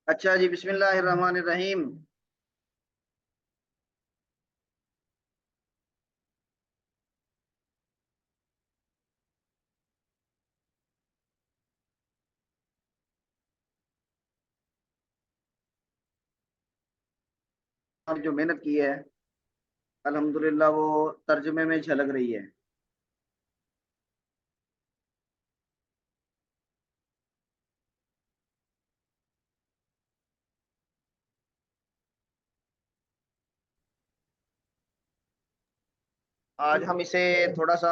अच्छा जी, बिस्मिल्लाहिर्रहमानिर्रहीम। और जो मेहनत की है अल्हम्दुलिल्लाह वो तर्जुमे में झलक रही है। आज हम इसे थोड़ा सा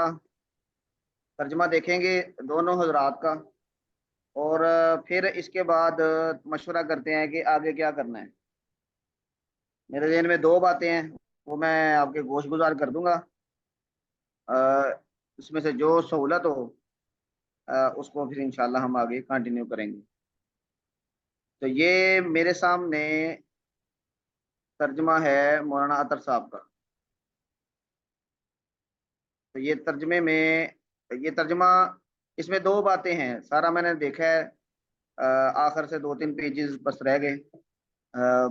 तर्जुमा देखेंगे दोनों हजरात का। और फिर इसके बाद मशवरा करते हैं कि आगे क्या करना है। मेरे ज़हन में दो बातें हैं, वो मैं आपके गोश गुजार कर दूंगा। इसमें से जो सहूलत हो उसको फिर इंशाल्लाह हम आगे कंटिन्यू करेंगे। तो ये मेरे सामने तर्जुमा है मौलाना अतर साहब का। तो ये तर्जमे में ये तर्जमा, इसमें दो बातें हैं, सारा मैंने देखा है। आखिर से दो तीन पेजेस बस रह गए,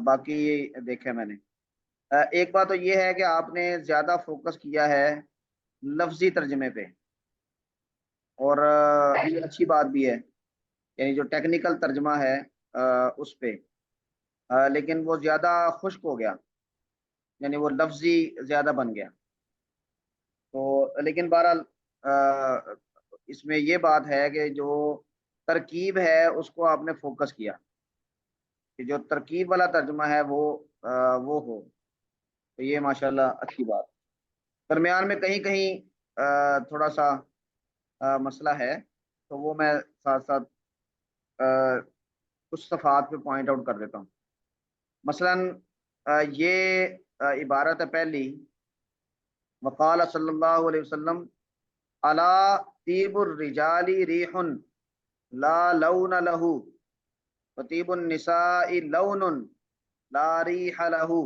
बाकी देखा है मैंने। एक बात तो ये है कि आपने ज्यादा फोकस किया है लफ्जी तर्जमे पे, और ये अच्छी बात भी है। यानी जो टेक्निकल तर्जमा है उस पे, लेकिन वो ज्यादा खुश्क हो गया, यानी वो लफ्जी ज्यादा बन गया। तो लेकिन बहरहाल इसमें ये बात है कि जो तरकीब है उसको आपने फोकस किया, कि जो तरकीब वाला तर्जुमा है वो हो। तो ये माशाल्लाह अच्छी बात। दरमियान में कहीं कहीं थोड़ा सा मसला है, तो वो मैं साथ साथ कुछ सफ़ात पे पॉइंट आउट कर देता हूँ। मसलन ये इबारत है पहली, वक़ाल सल्लल्लाहु अलैहि वसल्लम अला तीबुर रिजाली रिहुन ला लौन लहू वतीबुन निसाई लौनुन ला रिह लहू।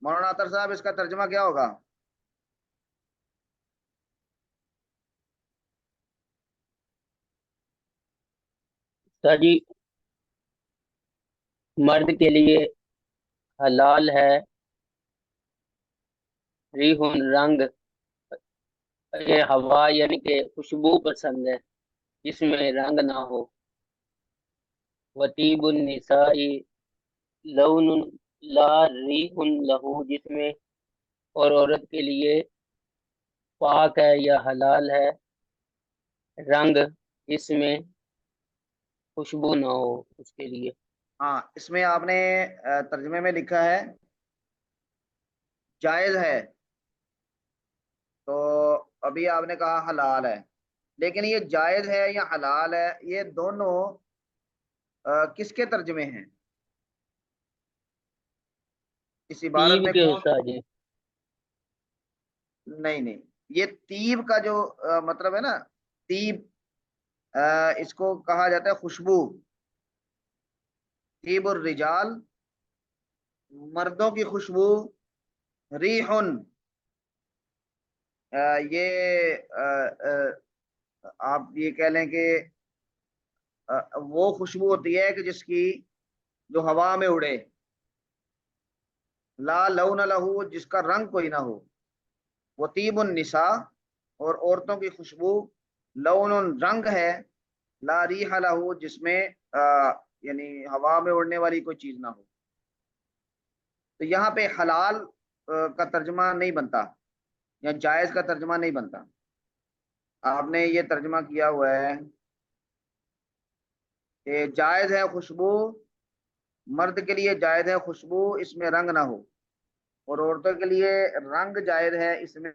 मौलाना अतर साहब, इसका तर्जुमा क्या होगा? जी, मर्द के लिए हलाल है रिहुन रंग, ये हवा यानी कि खुशबू पसंद है जिसमें रंग ना हो। वतीबुन निसाई लौनुन ला रिहुन लहू, जिसमें और औरत के लिए पाक है या हलाल है रंग, इसमें खुशबू ना हो उसके लिए। हाँ, इसमें आपने तर्जुमे में लिखा है जायज है, तो अभी आपने कहा हलाल है। लेकिन ये जायज है या हलाल है, ये दोनों किसके तर्जुमे हैं? इस इबारत तीब में के कौन? उस्ताद जी। नहीं नहीं, ये तीब का जो मतलब है ना, तीब, इसको कहा जाता है खुशबू। तीब और रिजाल, मर्दों की खुशबू। रीहुन, ये आप ये कह लें कि वो खुशबू होती है कि जिसकी जो हवा में उड़े। ला लौन लहू, जिसका रंग कोई ना हो। वो तीबुन निसा, और औरतों की खुशबू। लौन, रंग है। ला रीह लहू, जिसमें यानी हवा में उड़ने वाली कोई चीज ना हो। तो यहाँ पे हलाल का तर्जमा नहीं बनता, या जायज का तर्जमा नहीं बनता। आपने ये तर्जमा किया हुआ है कि जायज है खुशबू, मर्द के लिए जायज है खुशबू, इसमें रंग ना हो। और औरतों के लिए रंग जायज है, इसमें।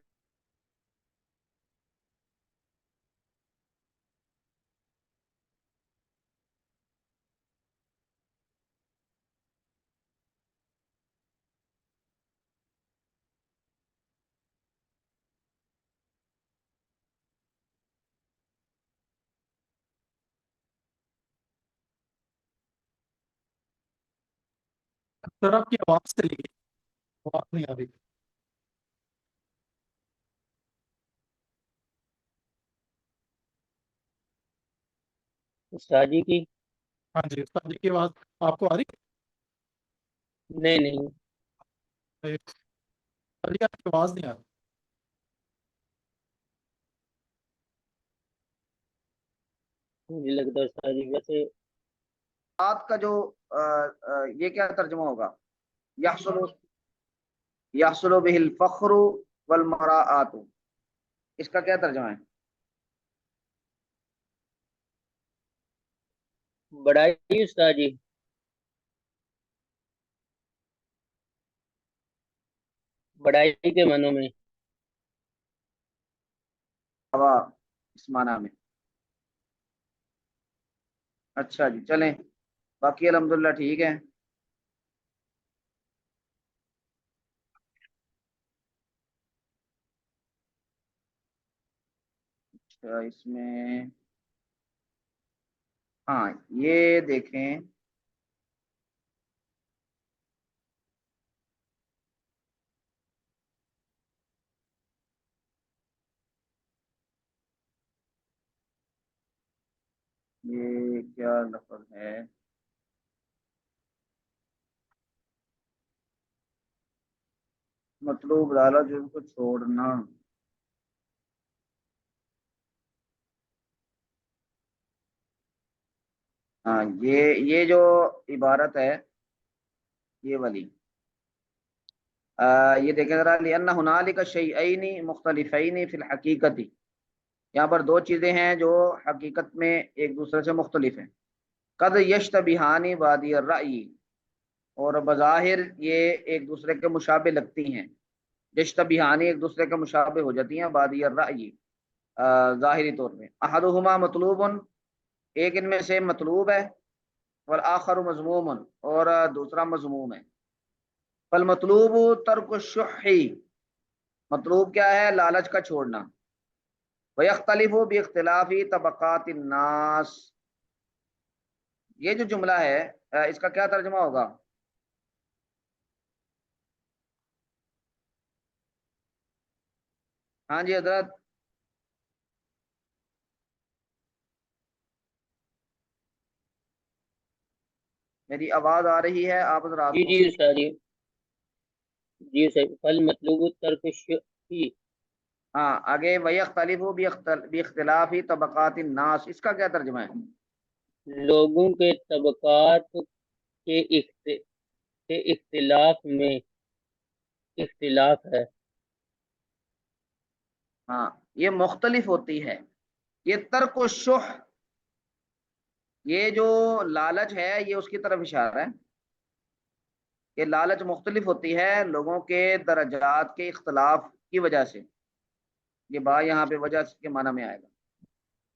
सर आपकी आवाज चली गई, आवाज नहीं आ रही। उस्ताद जी की हाँ जी उस्ताद जी की आवाज़ आपको आ रही नहीं नहीं, है? उस्ताद जी आपकी आवाज़ नहीं आ रही। मुझे लगता है उस्ताद जी वैसे बात का जो ये क्या तर्जुमा होगा? यहसुलु यहसुलु बिहिल फख्रु वल मराआतु, इसका क्या तर्जुमा है? बढ़ाई उस्ताद जी। बढ़ाई के मानों में। हवा, इस माना में। अच्छा जी, चलें, बाकी अल्हम्दुलिल्लाह ठीक है। अच्छा, इसमें हाँ, ये देखें, ये क्या लफ्ज है? मतलूब डाला जो उनको छोड़ना। हाँ, ये जो इबारत है, ये वाली, ये देखें जरा, लिअन्ना हुनालिका शैअैनि मुख्तलिफैनि फिल हकीकती, यहाँ पर दो चीजें हैं जो हकीकत में एक दूसरे से मुख्तलिफ हैं। कद यश्तबिहानी बादी राई, और बज़ाहिर ये एक दूसरे के मुशाबे लगती हैं। यश्तबिहानी एक दूसरे के मुशाबे हो जाती हैं, बादी राई ज़ाहिरी तौर पे। अहदुहुमा मतलूबुन, एक इनमें से मतलूब है, वल आखरु मज़मूमुन, और दूसरा मज़मूम है। फल मतलूब तर्क शुही, मतलूब क्या है? लालच का छोड़ना। वयख्तलिफु बिइख्तिलाफि तबक़ातिन नास, ये जो जुमला है इसका क्या तर्जुमा होगा? हाँ जी हजरत, मेरी आवाज आ रही है? आप जरा जी आपको। जी उस्ताद जी। जी उस्ताद, फल मतलब तर्क ही। हाँ, आगे वयख्तलिफु बिइख्तिलाफि तबक़ातिन नास, इसका क्या तर्जुमा है? लोगों के तबकात के इख्तिलाफ में इख्तिलाफ है। हाँ, ये मुख्तलिफ होती है। ये तर्क शुह, ये जो लालच है, ये उसकी तरफ इशारा है कि लालच मुख्तलिफ होती है लोगों के दर्जात के इख्तलाफ की वजह से। ये बा यहाँ पे वजह के माना में आएगा।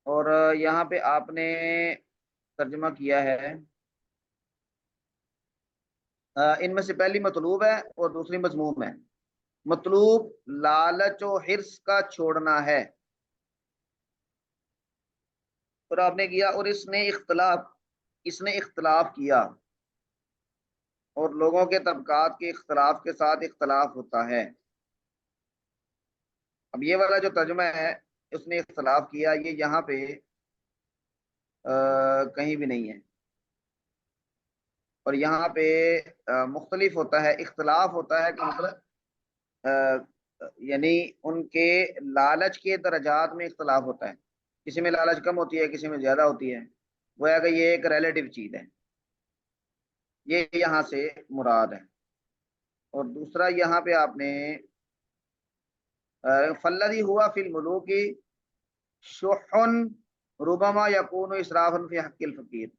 और यहाँ पे आपने तर्जुमा किया है, इनमें से पहली मतलूब है और दूसरी मजमूम है। मतलूब लालच और हिर्स का छोड़ना है, और आपने किया, और इसने इख्तलाफ किया, और लोगों के तबकात के इख्तलाफ के साथ इख्तलाफ होता है। अब ये वाला जो तर्जुमा है, उसने इख्तलाफ किया, ये यहाँ पे कहीं भी नहीं है। और यहाँ पे मुख्तलिफ होता है, इख्तलाफ होता है कि मतलब यानी उनके लालच के दर्जात में इख्तलाफ होता है। किसी में लालच कम होती है, किसी में ज्यादा होती है। वो है कि ये एक रिलेटिव चीज है, ये यहाँ से मुराद है। और दूसरा यहाँ पे आपने फल्लदी हुआ फिल मुलूकी शुहुन रुबमा यकूनु इसराफन फी हक्किल फकीर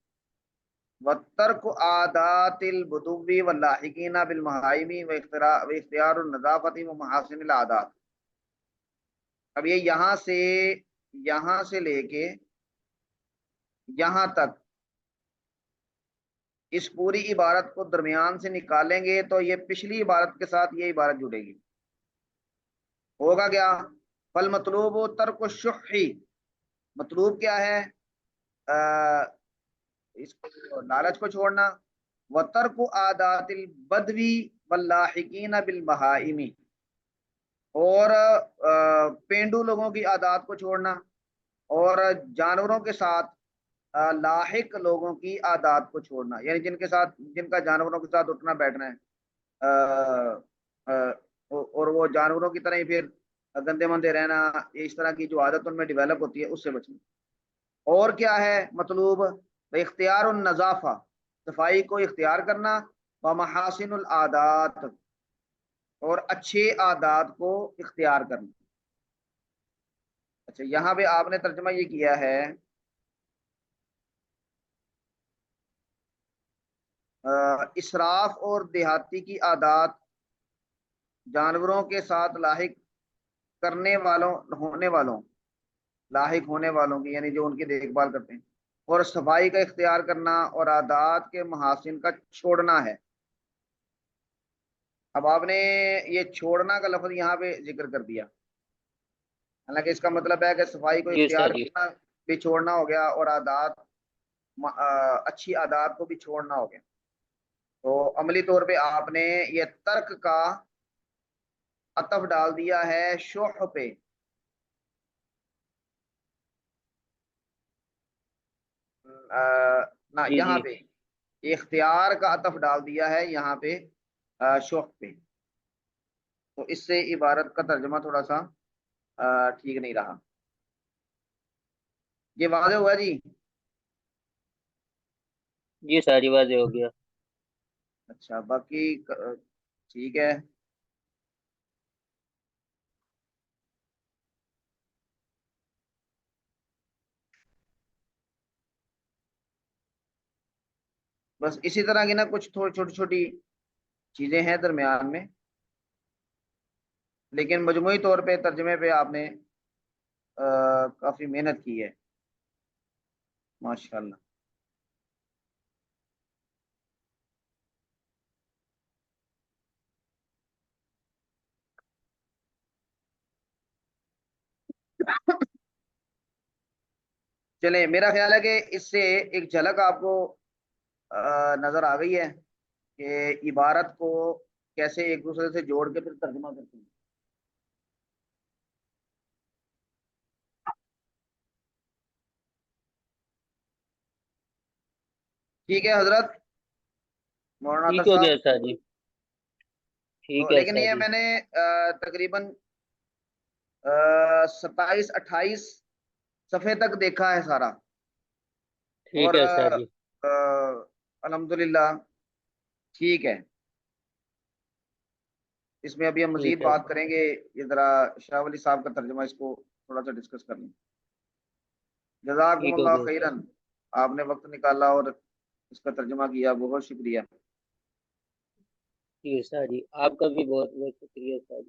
वतर्क आदातिल बुदुवी वल्लाहिकीना बिल महाइमी व इख्तियारुन नज़ाफती व महासिनिल आदात। अब ये यहाँ से लेके यहाँ तक, इस पूरी इबारत को दरमियान से निकालेंगे तो ये पिछली इबारत के साथ ये इबारत जुड़ेगी। होगा क्या? फल मतलूब तर्क शुही, मतलूब क्या है? आ, इसको, लालच को छोड़ना। व तर्क आदातिल बदवी वल्लाहिकीन बिल बहाइमी, और पेंडू लोगों की आदात को छोड़ना, और जानवरों के साथ لاحق لوگوں کی عادات کو چھوڑنا، یعنی جن کا جانوروں کے ساتھ اٹھنا بیٹھنا ہے، اور وہ جانوروں کی طرح ہی پھر گندے مندے رہنا، اس طرح کی جو عادت ان میں ڈیولپ ہوتی ہے اس سے بچنا۔ اور کیا ہے مطلوب؟ اختیار النظافہ، صفائی کو اختیار کرنا، ومحاسن العادات، اور اچھے عادات کو اختیار کرنا۔ اچھا، یہاں پہ آپ نے ترجمہ یہ کیا ہے اسراف اور دیہاتی کی عادات جانوروں کے ساتھ لاحق ہونے والوں کی، یعنی جو ان کی دیکھ بھال کرتے ہیں، اور صفائی کا اختیار کرنا اور عادات کے محاسن کا چھوڑنا ہے۔ اب آپ نے یہ چھوڑنا کا لفظ یہاں پہ ذکر کر دیا، حالانکہ اس کا مطلب ہے کہ صفائی کو جی اختیار سر جی کرنا بھی چھوڑنا ہو گیا، اور اچھی عادات کو بھی چھوڑنا ہو گیا۔ تو عملی طور پہ آپ نے یہ ترک کا عطف ڈال دیا ہے شح پہ، نہ جی یہاں جی پہ اختیار کا عطف ڈال دیا ہے یہاں پہ شح پہ، تو اس سے عبارت کا ترجمہ تھوڑا سا ٹھیک نہیں رہا۔ یہ واضح ہوا جی؟ جی ساری واضح ہو گیا۔ اچھا، باقی ٹھیک ہے۔ بس اسی طرح کی نا کچھ تھوڑی چھوٹی چھوٹی چیزیں ہیں درمیان میں، لیکن مجموعی طور پہ ترجمے پہ آپ نے کافی محنت کی ہے، ماشاءاللہ۔ چلیں، میرا خیال ہے کہ اس سے ایک جھلک آپ کو نظر آ گئی ہے کہ عبارت کو کیسے ایک دوسرے سے جوڑ کے پھر ترجمہ کرتے ہیں۔ ٹھیک ہے حضرت مولانا ٹھیک اطہر ہو صاحب، گیا سر جی، ٹھیک تو ہے لیکن سر یہ جی، میں نے تقریباً 27-28 صفحے تک دیکھا ہے سارا، ٹھیک اور ہے سر جی، الحمدللہ ٹھیک ہے۔ اس میں ابھی ہم مزید ٹھیک ہے بات سر، کریں گے، یہ ذرا شاہ ولی صاحب کا ترجمہ اس کو تھوڑا سا ڈسکس کر لیں۔ جزاکم ٹھیک ہو اللہ گیا سر، خیرن، آپ نے وقت نکالا اور اس کا ترجمہ کیا، بہت شکریہ۔ ٹھیک ہے سر جی، آپ کا بھی بہت بہت شکریہ سر جی۔